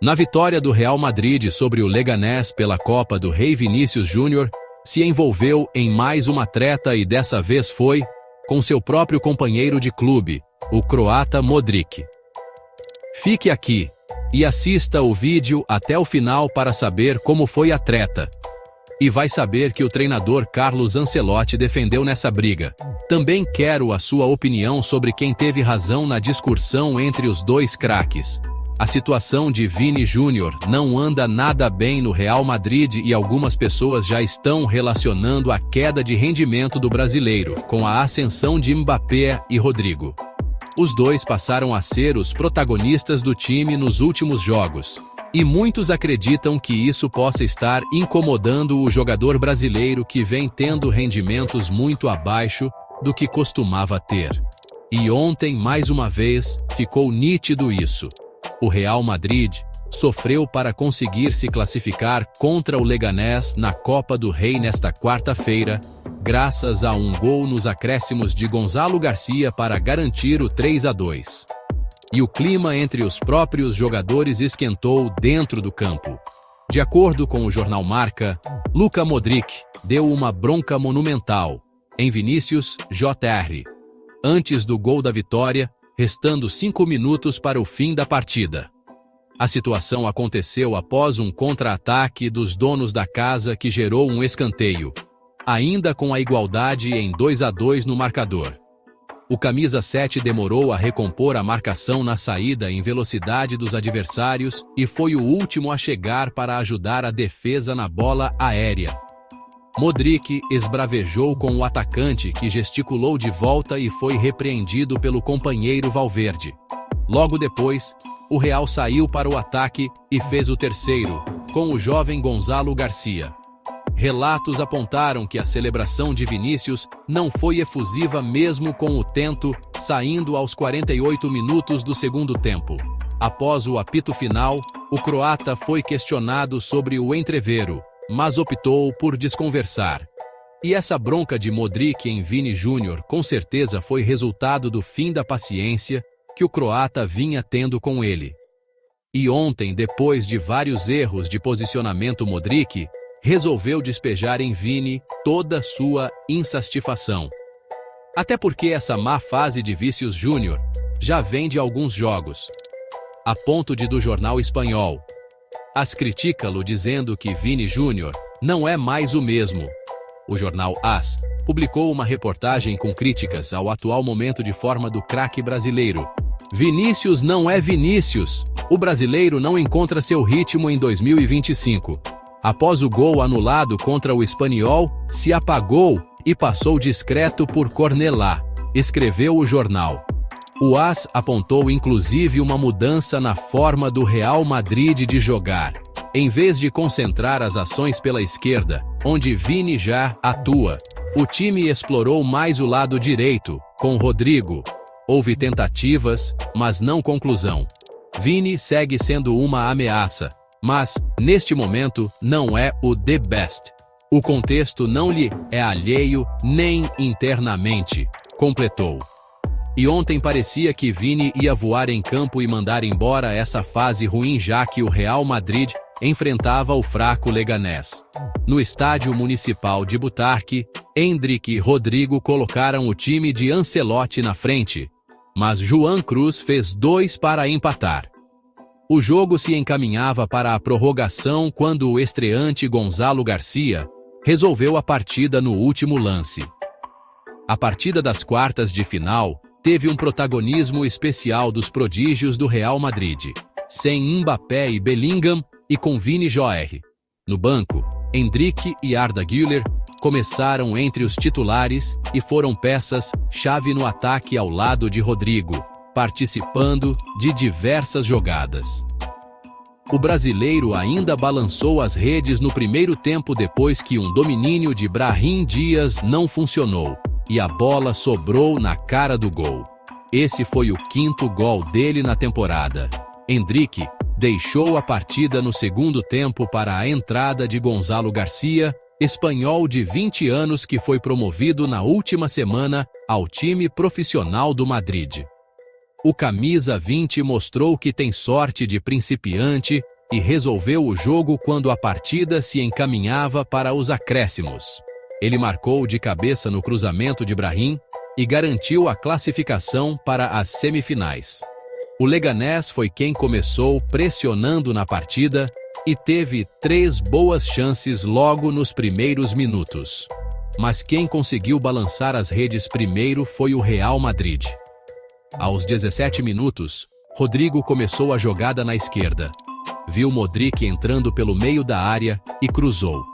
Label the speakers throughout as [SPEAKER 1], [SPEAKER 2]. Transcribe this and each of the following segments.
[SPEAKER 1] Na vitória do Real Madrid sobre o Leganés pela Copa do Rei, Vinícius Júnior se envolveu em mais uma treta e dessa vez foi com seu próprio companheiro de clube, o croata Modric. Fique aqui e assista o vídeo até o final para saber como foi a treta. E vai saber que o treinador Carlos Ancelotti defendeu nessa briga. Também quero a sua opinião sobre quem teve razão na discussão entre os dois craques. A situação de Vini Júnior não anda nada bem no Real Madrid e algumas pessoas já estão relacionando a queda de rendimento do brasileiro com a ascensão de Mbappé e Rodrigo. Os dois passaram a ser os protagonistas do time nos últimos jogos. E muitos acreditam que isso possa estar incomodando o jogador brasileiro que vem tendo rendimentos muito abaixo do que costumava ter. E ontem, mais uma vez, ficou nítido isso. O Real Madrid sofreu para conseguir se classificar contra o Leganés na Copa do Rei nesta quarta-feira, graças a um gol nos acréscimos de Gonzalo Garcia para garantir o 3-2. E o clima entre os próprios jogadores esquentou dentro do campo. De acordo com o jornal Marca, Luka Modric deu uma bronca monumental em Vinícius Jr. antes do gol da vitória, restando 5 minutos para o fim da partida. A situação aconteceu após um contra-ataque dos donos da casa que gerou um escanteio, ainda com a igualdade em 2-2 no marcador. O camisa 7 demorou a recompor a marcação na saída em velocidade dos adversários e foi o último a chegar para ajudar a defesa na bola aérea. Modric esbravejou com o atacante que gesticulou de volta e foi repreendido pelo companheiro Valverde. Logo depois, o Real saiu para o ataque e fez o terceiro, com o jovem Gonzalo Garcia. Relatos apontaram que a celebração de Vinícius não foi efusiva mesmo com o tento, saindo aos 48 minutos do segundo tempo. Após o apito final, o croata foi questionado sobre o entrevero, mas optou por desconversar. E essa bronca de Modric em Vini Júnior com certeza foi resultado do fim da paciência que o croata vinha tendo com ele. E ontem, depois de vários erros de posicionamento, Modric resolveu despejar em Vini toda sua insatisfação. Até porque essa má fase de Vinícius Júnior já vem de alguns jogos. A ponto de do jornal espanhol AS critica-lo dizendo que Vini Júnior não é mais o mesmo. O jornal AS publicou uma reportagem com críticas ao atual momento de forma do craque brasileiro. Vinícius não é Vinícius. O brasileiro não encontra seu ritmo em 2025. Após o gol anulado contra o Espanhol, se apagou e passou discreto por Cornellá, escreveu o jornal. O AS apontou inclusive uma mudança na forma do Real Madrid de jogar. Em vez de concentrar as ações pela esquerda, onde Vini já atua, o time explorou mais o lado direito, com Rodrigo. Houve tentativas, mas não conclusão. Vini segue sendo uma ameaça, mas, neste momento, não é o the best. O contexto não lhe é alheio nem internamente, completou. E ontem parecia que Vini ia voar em campo e mandar embora essa fase ruim, já que o Real Madrid enfrentava o fraco Leganés. No estádio municipal de Butarque, Endrick e Rodrigo colocaram o time de Ancelotti na frente, mas Joan Cruz fez 2 para empatar. O jogo se encaminhava para a prorrogação quando o estreante Gonzalo Garcia resolveu a partida no último lance. A partida das quartas de final teve um protagonismo especial dos prodígios do Real Madrid, sem Mbappé e Bellingham e com Vini Jr. No banco, Endrick e Arda Güler começaram entre os titulares e foram peças-chave no ataque ao lado de Rodrigo, participando de diversas jogadas. O brasileiro ainda balançou as redes no primeiro tempo depois que um domínio de Brahim Dias não funcionou e a bola sobrou na cara do gol. Esse foi o 5º gol dele na temporada. Endrick deixou a partida no segundo tempo para a entrada de Gonzalo Garcia, espanhol de 20 anos que foi promovido na última semana ao time profissional do Madrid. O camisa 20 mostrou que tem sorte de principiante e resolveu o jogo quando a partida se encaminhava para os acréscimos. Ele marcou de cabeça no cruzamento de Brahim e garantiu a classificação para as semifinais. O Leganés foi quem começou pressionando na partida e teve 3 boas chances logo nos primeiros minutos. Mas quem conseguiu balançar as redes primeiro foi o Real Madrid. Aos 17 minutos, Rodrigo começou a jogada na esquerda. Viu Modric entrando pelo meio da área e cruzou.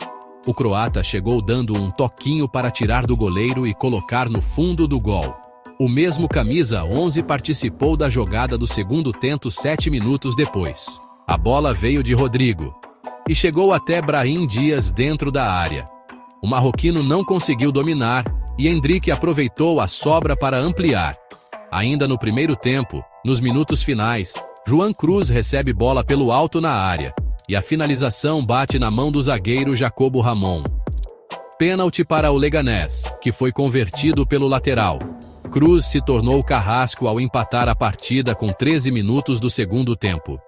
[SPEAKER 1] O croata chegou dando um toquinho para tirar do goleiro e colocar no fundo do gol. O mesmo camisa 11 participou da jogada do segundo tempo 7 minutos depois. A bola veio de Rodrigo e chegou até Brahim Dias dentro da área. O marroquino não conseguiu dominar e Endrick aproveitou a sobra para ampliar. Ainda no primeiro tempo, nos minutos finais, Joan Cruz recebe bola pelo alto na área e a finalização bate na mão do zagueiro Jacobo Ramon. Pênalti para o Leganés, que foi convertido pelo lateral. Cruz se tornou carrasco ao empatar a partida com 13 minutos do segundo tempo.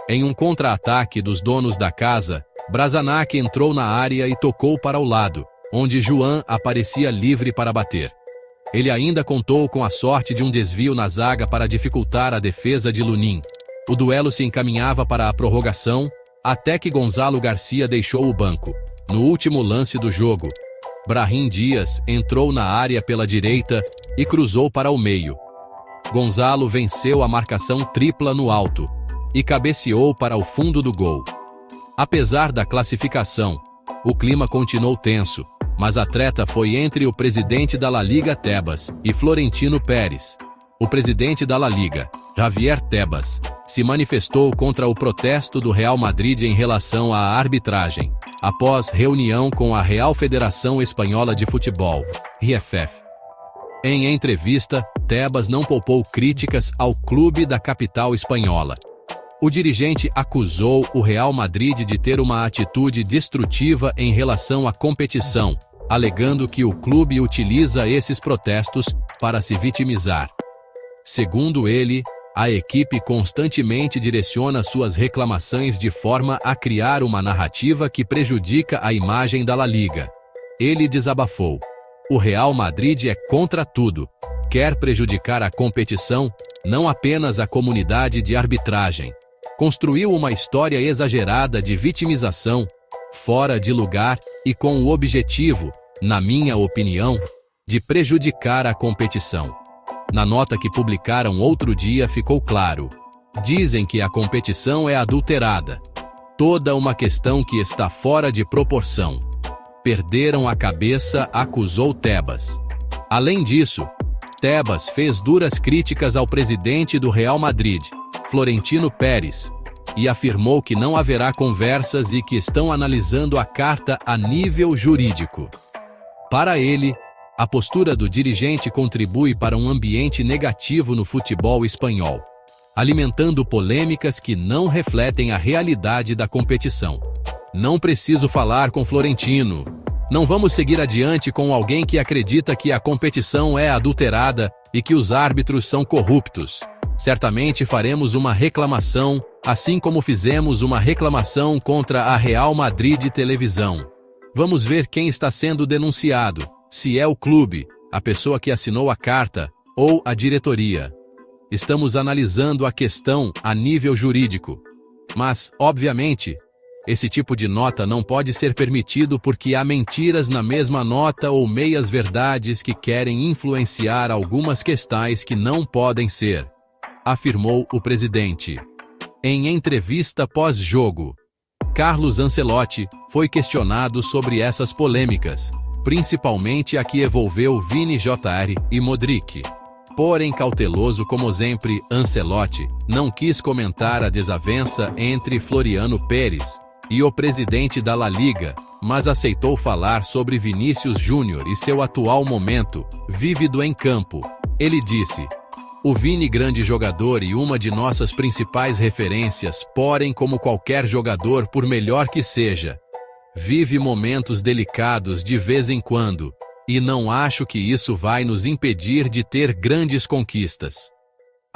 [SPEAKER 1] Em um contra-ataque dos donos da casa, Brasanac entrou na área e tocou para o lado, onde Joan aparecia livre para bater. Ele ainda contou com a sorte de um desvio na zaga para dificultar a defesa de Lunin. O duelo se encaminhava para a prorrogação, até que Gonzalo Garcia deixou o banco. No último lance do jogo, Brahim Dias entrou na área pela direita e cruzou para o meio. Gonzalo venceu a marcação tripla no alto e cabeceou para o fundo do gol. Apesar da classificação, o clima continuou tenso, mas a treta foi entre o presidente da La Liga Tebas e Florentino Pérez. O presidente da La Liga, Javier Tebas, se manifestou contra o protesto do Real Madrid em relação à arbitragem, após reunião com a Real Federação Espanhola de Futebol, RFF. Em entrevista, Tebas não poupou críticas ao clube da capital espanhola. O dirigente acusou o Real Madrid de ter uma atitude destrutiva em relação à competição, alegando que o clube utiliza esses protestos para se vitimizar. Segundo ele, a equipe constantemente direciona suas reclamações de forma a criar uma narrativa que prejudica a imagem da La Liga. Ele desabafou: "O Real Madrid é contra tudo. Quer prejudicar a competição, não apenas a comunidade de arbitragem. Construiu uma história exagerada de vitimização, fora de lugar e com o objetivo, na minha opinião, de prejudicar a competição." Na nota que publicaram outro dia ficou claro: dizem que a competição é adulterada. Toda uma questão que está fora de proporção. Perderam a cabeça, acusou Tebas. Além disso, Tebas fez duras críticas ao presidente do Real Madrid, Florentino Pérez, e afirmou que não haverá conversas e que estão analisando a carta a nível jurídico. Para ele, a postura do dirigente contribui para um ambiente negativo no futebol espanhol, alimentando polêmicas que não refletem a realidade da competição. Não preciso falar com Florentino. Não vamos seguir adiante com alguém que acredita que a competição é adulterada e que os árbitros são corruptos. Certamente faremos uma reclamação, assim como fizemos uma reclamação contra a Real Madrid Televisão. Vamos ver quem está sendo denunciado. Se é o clube, a pessoa que assinou a carta, ou a diretoria. Estamos analisando a questão a nível jurídico. Mas, obviamente, esse tipo de nota não pode ser permitido porque há mentiras na mesma nota ou meias-verdades que querem influenciar algumas questões que não podem ser, afirmou o presidente. Em entrevista pós-jogo, Carlos Ancelotti foi questionado sobre essas polêmicas, principalmente a que envolveu Vini Jr. e Modric. Porém, cauteloso como sempre, Ancelotti não quis comentar a desavença entre Floriano Pérez e o presidente da La Liga, mas aceitou falar sobre Vinícius Júnior e seu atual momento, vívido em campo. Ele disse: "O Vini, grande jogador e uma de nossas principais referências, porém, como qualquer jogador, por melhor que seja, vive momentos delicados de vez em quando, e não acho que isso vai nos impedir de ter grandes conquistas."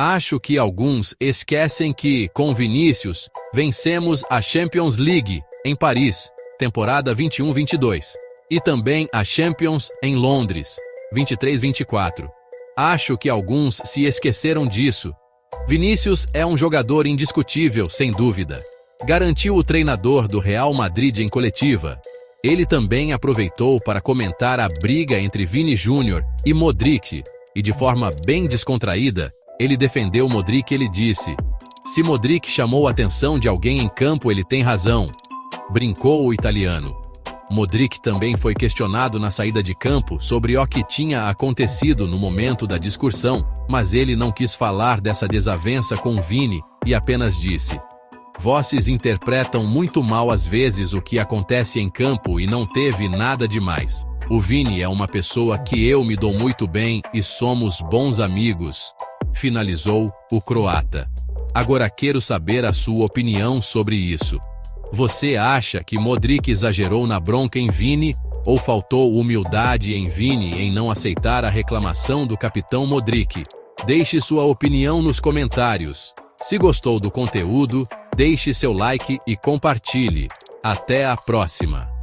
[SPEAKER 1] Acho que alguns esquecem que, com Vinícius, vencemos a Champions League, em Paris, temporada 21-22. E também a Champions, em Londres, 23-24. Acho que alguns se esqueceram disso. Vinícius é um jogador indiscutível, sem dúvida. Garantiu o treinador do Real Madrid em coletiva. Ele também aproveitou para comentar a briga entre Vini Júnior e Modric, e de forma bem descontraída, ele defendeu Modric. Ele disse: "Se Modric chamou a atenção de alguém em campo, ele tem razão", brincou o italiano. Modric também foi questionado na saída de campo sobre o que tinha acontecido no momento da discussão, mas ele não quis falar dessa desavença com Vini e apenas disse: "Vocês interpretam muito mal às vezes o que acontece em campo e não teve nada demais. O Vini é uma pessoa que eu me dou muito bem e somos bons amigos", finalizou o croata. Agora quero saber a sua opinião sobre isso. Você acha que Modric exagerou na bronca em Vini ou faltou humildade em Vini em não aceitar a reclamação do capitão Modric? Deixe sua opinião nos comentários. Se gostou do conteúdo, deixe seu like e compartilhe. Até a próxima!